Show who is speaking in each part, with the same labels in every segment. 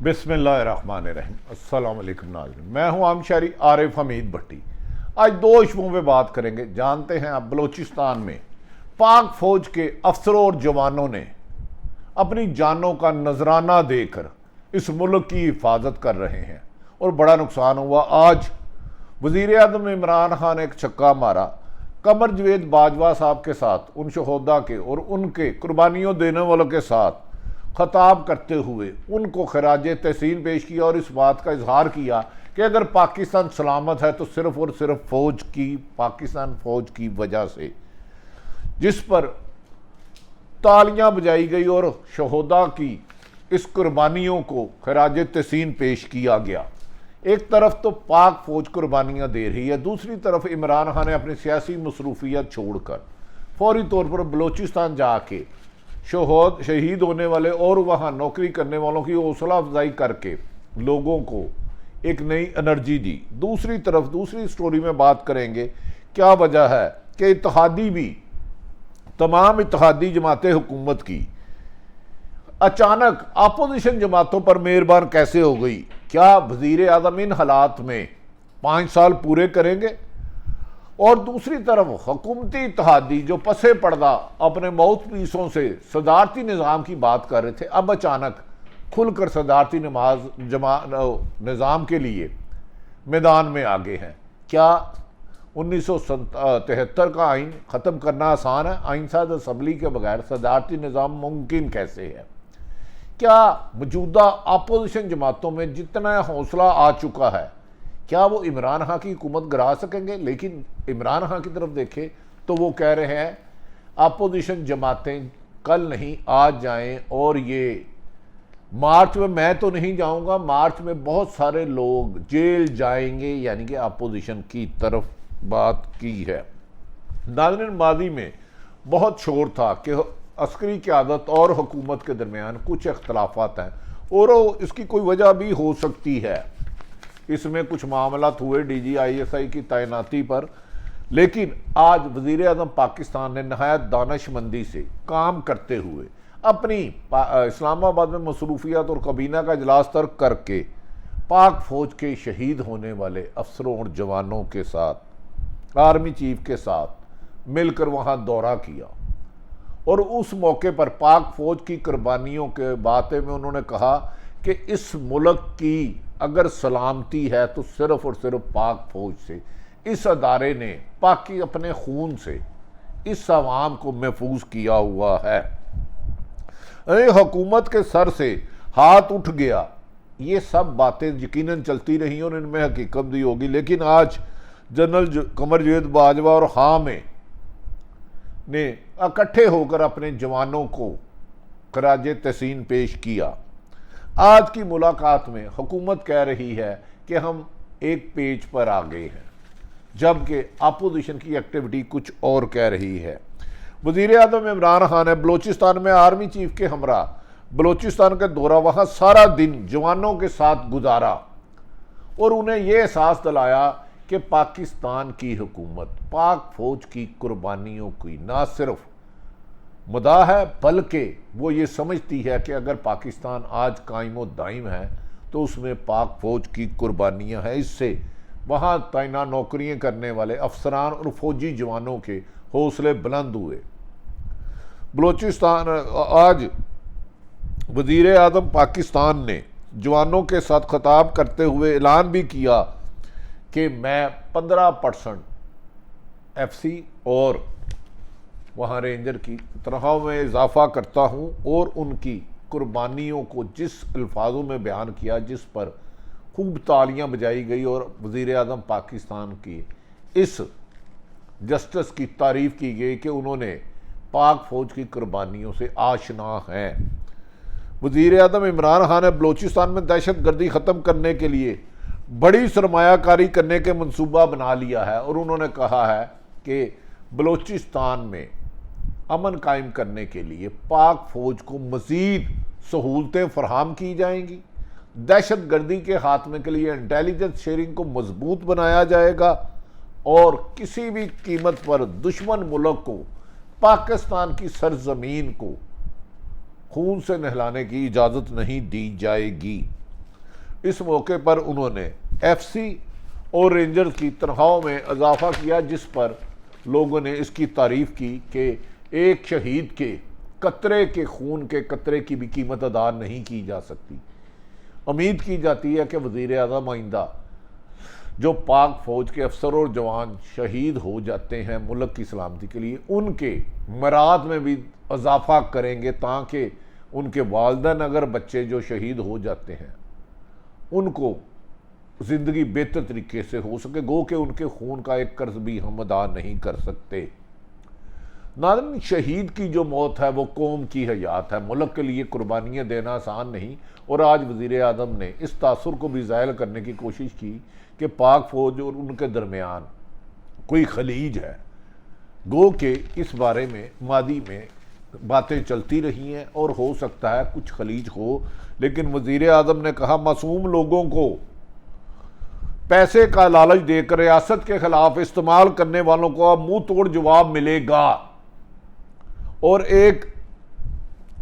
Speaker 1: बिस्मिल्लाहिर्रहमानिर्रहीम। अस्सलाम वालेकुम नाज़रीन, मैं हूं आमशरी आरिफ हमीद भट्टी। आज दो इशुओं पे बात करेंगे। जानते हैं आप, बलोचिस्तान में पाक फौज के अफसरों और जवानों ने अपनी जानों का नजराना देकर इस मुल्क की हिफाजत कर रहे हैं और बड़ा नुकसान हुआ। आज वज़ीर आज़म इमरान खान ने एक छक्का मारा। कमर जवेद बाजवा साहब के साथ, उन शहोदा के और उनके कुर्बानियों देने वालों के साथ खताब करते हुए उनको खराज तहसीन पेश किया और इस बात का इजहार किया कि अगर पाकिस्तान सलामत है तो सिर्फ और सिर्फ फौज की, पाकिस्तान फौज की वजह से, जिस पर तालियां बजाई गई और शहोदा की इस कुर्बानियों को खराज तहसीन पेश किया गया। एक तरफ तो पाक फौज कुर्बानियां दे रही है, दूसरी तरफ इमरान खान ने अपनी सियासी मसरूफियत छोड़कर फौरी तौर पर बलोचिस्तान जाके शहीद होने वाले और वहाँ नौकरी करने वालों की हौसला अफजाई करके लोगों को एक नई एनर्जी दी। दूसरी तरफ दूसरी स्टोरी में बात करेंगे, क्या वजह है कि इत्तेहादी भी, तमाम इत्तेहादी जमातें हुकूमत की अचानक अपोजिशन जमातों पर मेहरबान कैसे हो गई। क्या वज़ीर आज़म इन हालात में 5 साल पूरे करेंगे? और दूसरी तरफ हुकूमती इत्तेहादी जो पसे पर्दा अपने माउथ पीसों से सदारती निज़ाम की बात कर रहे थे, अब अचानक खुलकर सदारती निज़ाम के लिए मैदान में आगे हैं। क्या 1973 का आइन ख़त्म करना आसान है? आइन साज असम्बली के बगैर सदारती निज़ाम मुमकिन कैसे है? क्या मौजूदा अपोजिशन जमातों में जितना हौसला आ चुका है, क्या वो इमरान खान की हुकूमत गिरा सकेंगे? लेकिन इमरान खान की तरफ देखें तो वो कह रहे हैं अपोजिशन जमातें कल नहीं आज जाएं, और ये मार्च में मैं तो नहीं जाऊंगा, मार्च में बहुत सारे लोग जेल जाएंगे, यानी कि अपोजिशन की तरफ बात की है। नाज़रीन, माजी में बहुत शोर था कि अस्करी क़यादत और हुकूमत के दरमियान कुछ इख्तलाफात हैं और इसकी कोई वजह भी हो सकती है। इसमें कुछ मामलात हुए DGISI की तैनाती पर, लेकिन आज वज़ीर आज़म पाकिस्तान ने नहायत दानिशमंदी से काम करते हुए अपनी इस्लामाबाद में मसरूफियत और काबीना का इजलास तर्क करके पाक फौज के शहीद होने वाले अफसरों और जवानों के साथ, आर्मी चीफ के साथ मिलकर वहाँ दौरा किया और उस मौके पर पाक फौज की कुर्बानियों के बातें में उन्होंने कहा कि इस मुल्क की अगर सलामती है तो सिर्फ और सिर्फ पाक फौज से। इस अदारे ने पाकि अपने खून से इस अवाम को महफूज किया हुआ है। हुकूमत के सर से हाथ उठ गया, ये सब बातें यकीनन चलती रही और इनमें हकीकत भी होगी। लेकिन आज जनरल कमर जवेद बाजवा और हामिद ने इकट्ठे होकर अपने जवानों को खराज तहसीन पेश किया। आज की मुलाकात में हुकूमत कह रही है कि हम एक पेज पर आ गए हैं, जबकि अपोजिशन की एक्टिविटी कुछ और कह रही है। वज़ीर आज़म इमरान खान ने बलोचिस्तान में आर्मी चीफ के हमरा बलोचिस्तान का दौरा, वहाँ सारा दिन जवानों के साथ गुजारा और उन्हें यह एहसास दिलाया कि पाकिस्तान की हुकूमत पाक फौज की कुर्बानियों की ना सिर्फ मदाह है, बल्कि वो ये समझती है कि अगर पाकिस्तान आज कायम व दायम है तो उसमें पाक फौज की कुर्बानियाँ हैं। इससे वहाँ तैनात नौकरियाँ करने वाले अफसरान और फौजी जवानों के हौसले बुलंद हुए। बलोचिस्तान आज वज़ीर आज़म पाकिस्तान ने जवानों के साथ खताब करते हुए ऐलान भी किया कि मैं 15% FC और वहाँ रेंजर की तनख्वाह में इजाफा करता हूँ और उनकी कुर्बानियों को जिस अल्फाजों में बयान किया, जिस पर खूब तालियां बजाई गई और वज़ीर आज़म पाकिस्तान की इस जस्टिस की तारीफ़ की गई कि उन्होंने पाक फौज की कुर्बानियों से आशना हैं। वज़ीर आज़म इमरान खान ने बलोचिस्तान में दहशत गर्दी ख़त्म करने के लिए बड़ी सरमायाकारी करने के मंसूबा बना लिया है और उन्होंने कहा है कि बलोचिस्तान में अमन कायम करने के लिए पाक फौज को मज़ीद सहूलतें फराहम की जाएंगी। दहशत गर्दी के खात्मे के लिए इंटेलिजेंस शेयरिंग को मजबूत बनाया जाएगा और किसी भी कीमत पर दुश्मन मुल्क को, पाकिस्तान की सरजमीन को खून से नहलाने की इजाज़त नहीं दी जाएगी। इस मौके पर उन्होंने एफसी और रेंजर्स की तनख्वाहों में इजाफा किया, जिस पर लोगों ने इसकी तारीफ की कि एक शहीद के कतरे के खून के कतरे की भी कीमत अदा नहीं की जा सकती। उम्मीद की जाती है कि वज़ीर आज़म आइंदा जो पाक फ़ौज के अफसर और जवान शहीद हो जाते हैं मुल्क की सलामती के लिए, उनके मराद में भी इजाफा करेंगे ताकि उनके वालिदैन अगर बच्चे जो शहीद हो जाते हैं उनको ज़िंदगी बेहतर तरीके से हो सके, गो कि उनके खून का एक कर्ज भी हम अदा नहीं कर सकते। नाज़रीन, शहीद की जो मौत है वो कौम की हयात है। मुल्क के लिए कुर्बानियाँ देना आसान नहीं, और आज वज़ीर आज़म ने इस तासुर को भी ज़ाहिर करने की कोशिश की कि पाक फ़ौज और उनके दरमियान कोई खलीज है। गो कि इस बारे में मादी में बातें चलती रही हैं और हो सकता है कुछ खलीज हो, लेकिन वज़ीर आज़म ने कहा मासूम लोगों को पैसे का लालच देकर रियासत के खिलाफ इस्तेमाल करने वालों को अब मुंह तोड़ जवाब मिलेगा और एक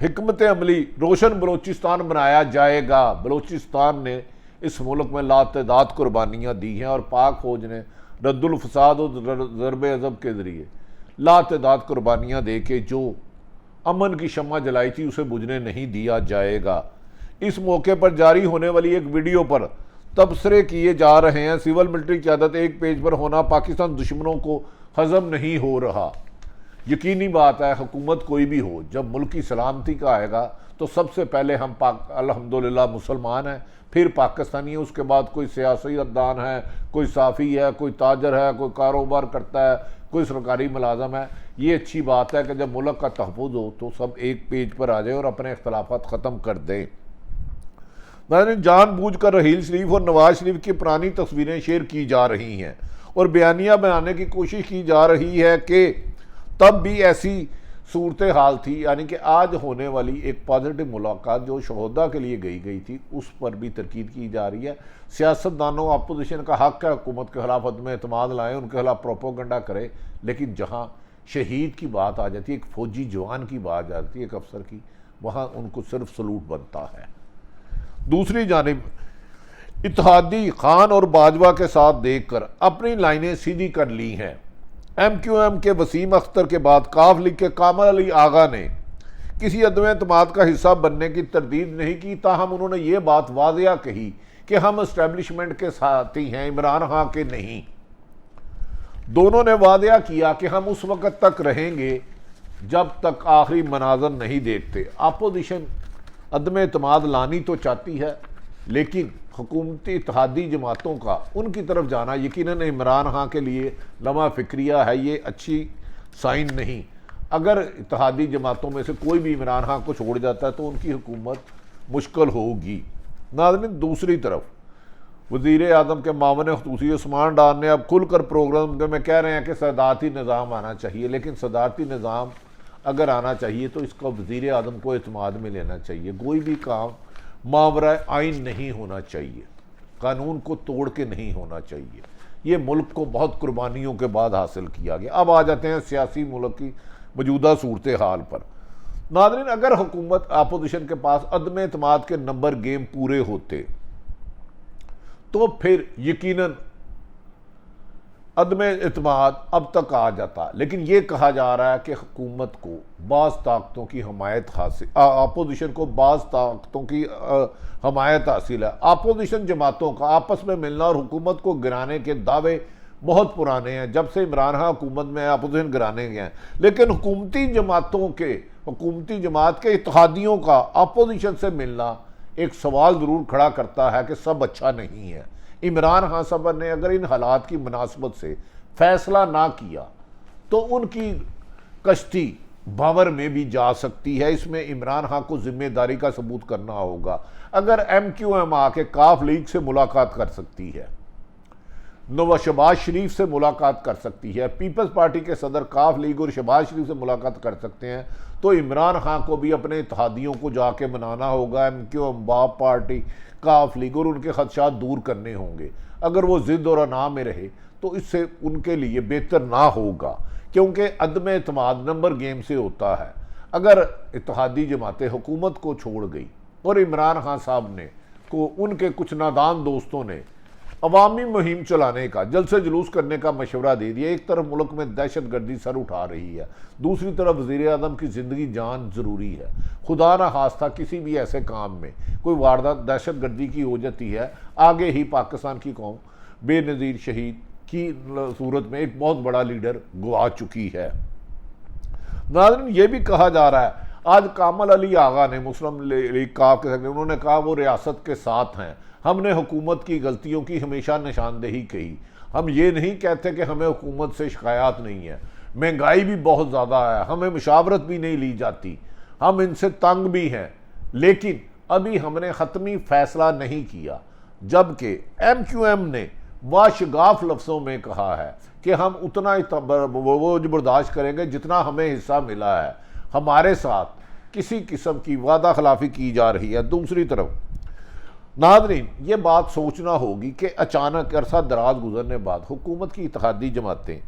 Speaker 1: हिकमत अमली रोशन बलोचिस्तान बनाया जाएगा। बलोचिस्तान ने इस मुल्क में लातदाद कुर्बानियाँ दी हैं और पाक फ़ौज ने रद्दुल फसाद और ज़रब अज़ब के ज़रिए लातदाद कुर्बानियाँ दे के जो अमन की शम्मा जलाई थी उसे बुझने नहीं दिया जाएगा। इस मौके पर जारी होने वाली एक वीडियो पर तबसरे किए जा रहे हैं। सिविल मिलिट्री क़यादत एक पेज पर होना पाकिस्तान दुश्मनों को हजम नहीं हो रहा। यकीनी बात है, हुकूमत कोई भी हो, जब मुल्क की सलामती का आएगा तो सबसे पहले हम अल्हम्दुलिल्लाह मुसलमान हैं, फिर पाकिस्तानी है, उसके बाद कोई सियासतदान है, कोई साफ़ी है, कोई ताजर है, कोई कारोबार करता है, कोई सरकारी मुलाजम है। ये अच्छी बात है कि जब मुल्क का तहफ़्फ़ुज़ हो तो सब एक पेज पर आ जाए और अपने इख्तलाफात ख़त्म कर दें। जानबूझकर रहील शरीफ और नवाज शरीफ की पुरानी तस्वीरें शेयर की जा रही हैं और बयानिया बनाने की कोशिश की जा रही है कि तब भी ऐसी सूरत हाल थी, यानी कि आज होने वाली एक पॉजिटिव मुलाकात जो शहोदा के लिए गई थी उस पर भी तरकीद की जा रही है। सियासतदानों अपोजिशन का हक है हुकूमत के खिलाफ अदम एतमाद लाएँ, उनके खिलाफ प्रोपोगंडा करे, लेकिन जहाँ शहीद की बात आ जाती है, एक फ़ौजी जवान की बात आ जाती है, एक अफसर की, वहाँ उनको सिर्फ सलूट बनता है। दूसरी जानिब इत्तेहादी खान और बाजवा के साथ देखकर अपनी लाइनें सीधी कर ली हैं। MQM के वसीम अख्तर के बाद काफ लीग के कामल अली आगा ने किसी अदम एतमाद का हिस्सा बनने की तरदीद नहीं की, ताहम उन्होंने ये बात वाज़िया कही कि हम इस्टेब्लिशमेंट के साथी हैं, इमरान खान के नहीं। दोनों ने वादिया किया कि हम उस वक़्त तक रहेंगे जब तक आखिरी मनाज़र नहीं देखते। अपोजिशन अदम एतमाद लानी तो चाहती है, लेकिन हुकूमती इत्तेहादी जमातों का उनकी तरफ जाना यकीनन इमरान खान के लिए लम्हा फ़िक्रिया है, ये अच्छी साइन नहीं। अगर इत्तेहादी जमातों में से कोई भी इमरान खान को छोड़ जाता है तो उनकी हुकूमत मुश्किल होगी। नाज़रीन, दूसरी तरफ वज़ीर आज़म के मामले ख़ुसूसी उस्मान डार ने अब खुलकर प्रोग्राम में कह रहे हैं कि सदारती निज़ाम आना चाहिए, लेकिन सदारती निज़ाम अगर आना चाहिए तो इसका वज़ीर आज़म को एतमाद में लेना चाहिए। कोई भी काम मावरा आइन नहीं होना चाहिए, कानून को तोड़ के नहीं होना चाहिए। ये मुल्क को बहुत कुर्बानियों के बाद हासिल किया गया। अब आ जाते हैं सियासी मुल्क की मौजूदा सूरत हाल पर। नाज़रीन, अगर हुकूमत अपोजिशन के पास अदम एतमाद के नंबर गेम पूरे होते तो फिर यकीनन अदम एतमाद अब तक आ जाता, लेकिन ये कहा जा रहा है कि हुकूमत को बाज़ ताकतों की हमायत हासिल, अपोजिशन को बाज़ ताकतों की हमायत हासिल है। अपोजिशन जमातों का आपस में मिलना और हुकूमत को गिराने के दावे बहुत पुराने हैं, जब से इमरान खान हुकूमत में अपोजिशन गिराने गए हैं, लेकिन हुकूमती जमात के इत्तेहादियों का अपोजिशन से मिलना एक सवाल ज़रूर खड़ा करता है कि सब अच्छा नहीं है। इमरान खान साहब ने अगर इन हालात की मुनासबत से फैसला ना किया तो उनकी कश्ती भंवर में भी जा सकती है। इसमें इमरान खान को जिम्मेदारी का सबूत करना होगा। अगर MQM आके काफ लीग से मुलाकात कर सकती है, शहबाज शरीफ से मुलाकात कर सकती है, पीपल्स पार्टी के सदर काफ लीग और शहबाज शरीफ से मुलाकात कर सकते हैं, तो इमरान खान को भी अपने इत्तेहादियों को जाके मनाना होगा। MQM, बाप पार्टी, काफ लीग और उनके खदशात दूर करने होंगे। अगर वो ज़िद और अना में रहे तो इससे उनके लिए बेहतर ना होगा, क्योंकि अदम एतमाद नंबर गेम से होता है। अगर इत्तेहादी जमातें हुकूमत को छोड़ गई और इमरान खान साहब ने को उनके कुछ नादान दोस्तों ने अवामी मुहिम चलाने का, जलसे जुलूस करने का मशवरा दे दिया। एक तरफ मुल्क में दहशत गर्दी सर उठा रही है, दूसरी तरफ वज़ीर आज़म की ज़िंदगी जान ज़रूरी है। खुदा न खास्ता किसी भी ऐसे काम में कोई वारदात दहशत गर्दी की हो जाती है, आगे ही पाकिस्तान की कौम बेनज़ीर शहीद की सूरत में एक बहुत बड़ा लीडर गवा चुकी है। नाज़रीन, ये भी कहा जा रहा है, आज कामल अली आगा ने मुस्लिम लीग का, उन्होंने कहा वो रियासत के साथ हैं। हमने हुकूमत की गलतियों की हमेशा निशानदेही कही। हम ये नहीं कहते कि हमें हुकूमत से शिकायत नहीं है, महंगाई भी बहुत ज़्यादा है, हमें मुशावरत भी नहीं ली जाती, हम इनसे तंग भी हैं, लेकिन अभी हमने ख़त्मी फैसला नहीं किया। जबकि MQM ने वाशगाफ लफ्ज़ों में कहा है कि हम उतना ही वो बर्दाश्त करेंगे जितना हमें हिस्सा मिला है, हमारे साथ किसी किस्म की वादा खिलाफी की जा रही है। दूसरी तरफ नाज़रीन, ये बात सोचना होगी कि अचानक अरसा दराज गुजरने बाद हुकूमत की इत्तेहादी जमातें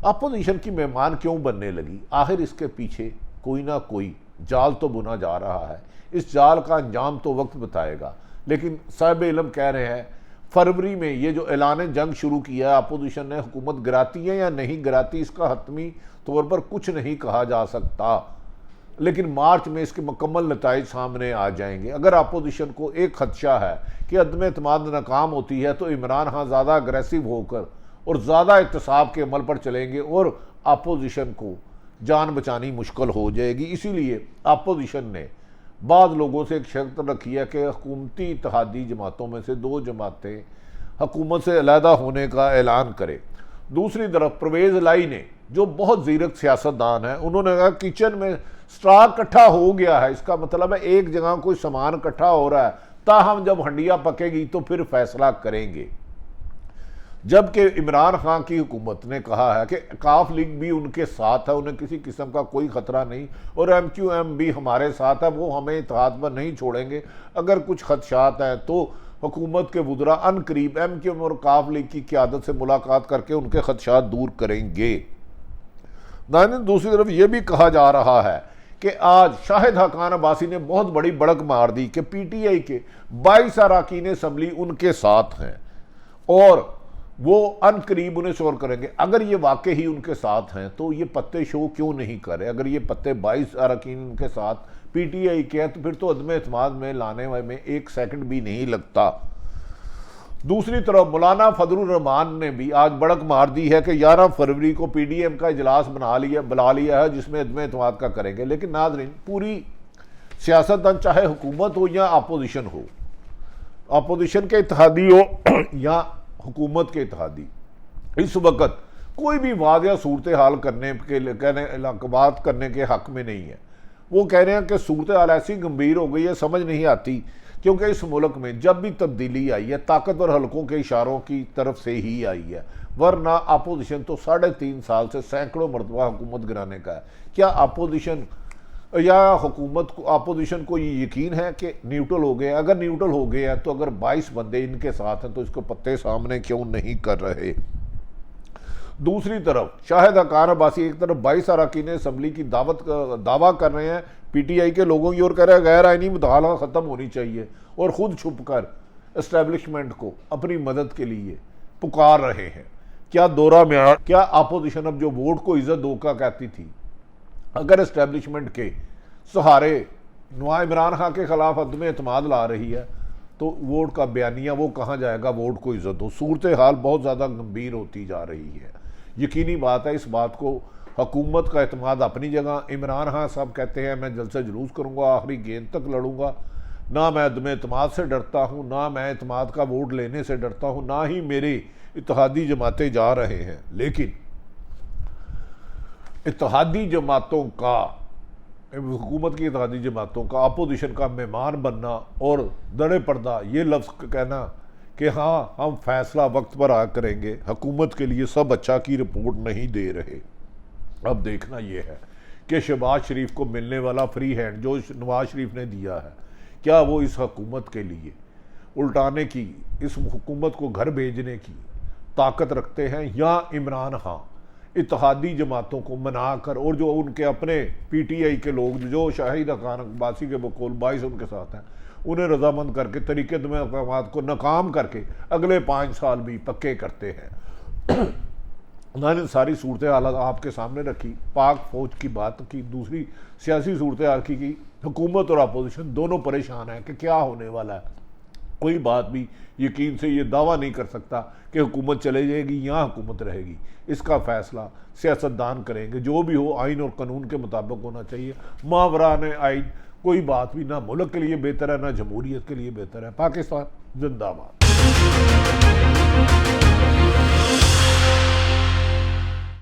Speaker 1: अपोजिशन की मेहमान क्यों बनने लगी। आखिर इसके पीछे कोई ना कोई जाल तो बुना जा रहा है। इस जाल का अंजाम तो वक्त बताएगा, लेकिन साहिब इल्म कह रहे हैं फरवरी में ये जो ऐलान जंग शुरू किया है अपोजिशन ने, हुकूमत गिराती है या नहीं गिराती इसका हतमी तौर पर कुछ नहीं कहा जा सकता, लेकिन मार्च में इसके मुकम्मल नताइज सामने आ जाएंगे। अगर अपोजिशन को एक खदशा है कि अदम एतमाद नाकाम होती है तो इमरान खान ज़्यादा अग्रेसिव होकर और ज़्यादा एहतसाब के अमल पर चलेंगे और अपोजिशन को जान बचानी मुश्किल हो जाएगी। इसीलिए अपोजिशन ने बाद लोगों से एक शर्त रखी है कि हुकूमती इत्तेहादी जमातों में से 2 जमातें हुकूमत से अलहदा होने का ऐलान करें। दूसरी तरफ परवेज़ लाई ने, जो बहुत ज़ीरक सियासतदान है, उन्होंने कहा किचन में स्टॉक इकट्ठा हो गया है, इसका मतलब है एक जगह कोई सामान इकट्ठा हो रहा है, ताहम जब हंडिया पकेगी तो फिर फैसला करेंगे। जबकि इमरान खान की हुकूमत ने कहा है कि काफ लीग भी उनके साथ है, उन्हें किसी किस्म का कोई ख़तरा नहीं, और MQM भी हमारे साथ है, वो हमें इत्तेहाद पर नहीं छोड़ेंगे। अगर कुछ खदशात हैं तो हुकूमत के वुज़रा अनकरीब MQM और काफ लीग की क़यादत से मुलाकात करके उनके खदशात दूर करेंगे। दूसरी तरफ यह भी कहा जा रहा है कि आज शाहिद हकान अब्बासी ने बहुत बड़ी बढ़क मार दी कि PTI के 22 अरकान असम्बली उनके साथ हैं और वो अनकरीब उन्हें शोर करेंगे। अगर ये वाकई ही उनके साथ हैं तो ये पत्ते शो क्यों नहीं करे। अगर ये पत्ते 22 अरकान उनके साथ PTI के हैं तो फिर तो अदम एतमाद में लाने में 1 सेकंड भी नहीं लगता। दूसरी तरफ मौलाना फजलुर रहमान ने भी आज बढ़क मार दी है कि 11 फरवरी को PDM का इजलास बुला लिया है जिसमें अदम एतमाद का करेंगे। लेकिन नाज़रीन, पूरी सियासतदान चाहे हुकूमत हो या अपोजिशन हो, अपोजिशन के इत्तेहादी हो या हुकूमत के इत्तेहादी, इस वक्त कोई भी वादिया सूरत हाल करने के बात करने के हक में नहीं है। वो कह रहे हैं कि सूरत हाल ऐसी गंभीर हो गई है, समझ नहीं आती, क्योंकि इस मुल्क में जब भी तब्दीली आई है ताकतवर हलकों के इशारों की तरफ से ही आई है, वरना अपोजिशन तो 3.5 साल से सैकड़ों मरतबा हुकूमत गिराने का है। क्या अपोजिशन या हुकूमत को, अपोजिशन को ये यकीन है कि न्यूट्रल हो गए? अगर न्यूट्रल हो गए हैं तो अगर 22 बंदे इनके साथ हैं तो इसको पत्ते सामने क्यों नहीं कर रहे। दूसरी तरफ शाहिद हकान अब्बासी एक तरफ 22 अरकान असम्बली की दावा कर रहे हैं PTI के लोगों की, और कह रहे हैं गैर आइनी मुदाखला ख़त्म होनी चाहिए, और ख़ुद छुप कर इस्टेब्लिशमेंट को अपनी मदद के लिए पुकार रहे हैं। क्या दौरा में, क्या अपोजिशन अब जो वोट को इज़्ज़त धोखा कहती थी, अगर इस्टेब्लिशमेंट के सहारे इमरान खान के खिलाफ अदम एतमाद ला रही है तो वोट का बयानिया वो कहाँ जाएगा, वोट को इज़्ज़त दो। सूरत हाल बहुत ज़्यादा गंभीर होती जा रही है। यकीनी बात है, इस बात को हुकूमत का एतमाद अपनी जगह। इमरान खान साहब कहते हैं मैं जलसे जुलूस करूँगा, आखिरी गेंद तक लड़ूंगा, ना मैं अदम एतमाद से डरता हूँ, ना मैं एतमाद का वोट लेने से डरता हूँ, ना ही मेरे इत्तेहादी जमातें जा रहे हैं। लेकिन इत्तेहादी जमातों का, हुकूमत की इत्तेहादी जमातों का अपोजिशन का मेहमान बनना और दड़े पर्दा ये लफ्ज़ कहना कि हाँ हम फैसला वक्त पर आ करेंगे, हुकूमत के लिए सब अच्छा की रिपोर्ट नहीं दे रहे। अब देखना यह है कि शहबाज शरीफ को मिलने वाला फ्री हैंड जो नवाज शरीफ ने दिया है, क्या वो इस हुकूमत के लिए उल्टाने की, इस हुकूमत को घर भेजने की ताकत रखते हैं, या इमरान खान इत्तेहादी जमातों को मनाकर, और जो उनके अपने PTI के लोग जो शाहिद हकान अब्बासी के बकौल 22 उनके साथ हैं, उन्हें रजामंद करके तरीके इक़दाम को नाकाम करके अगले 5 साल भी पक्के करते हैं। उन्होंने सारी सूरत हालात आपके सामने रखी, पाक फौज की बात की, दूसरी सियासी सूरत हाल की। हुकूमत और अपोजिशन दोनों परेशान हैं कि क्या होने वाला है। कोई बात भी यकीन से ये दावा नहीं कर सकता कि हुकूमत चले जाएगी या हुकूमत रहेगी। इसका फैसला सियासतदान करेंगे। जो भी हो आइन और कानून के मुताबिक होना चाहिए। मावरान आइन कोई बात भी ना मुल्क के लिए बेहतर है ना जमहूरियत के लिए बेहतर है। पाकिस्तान जिंदाबाद।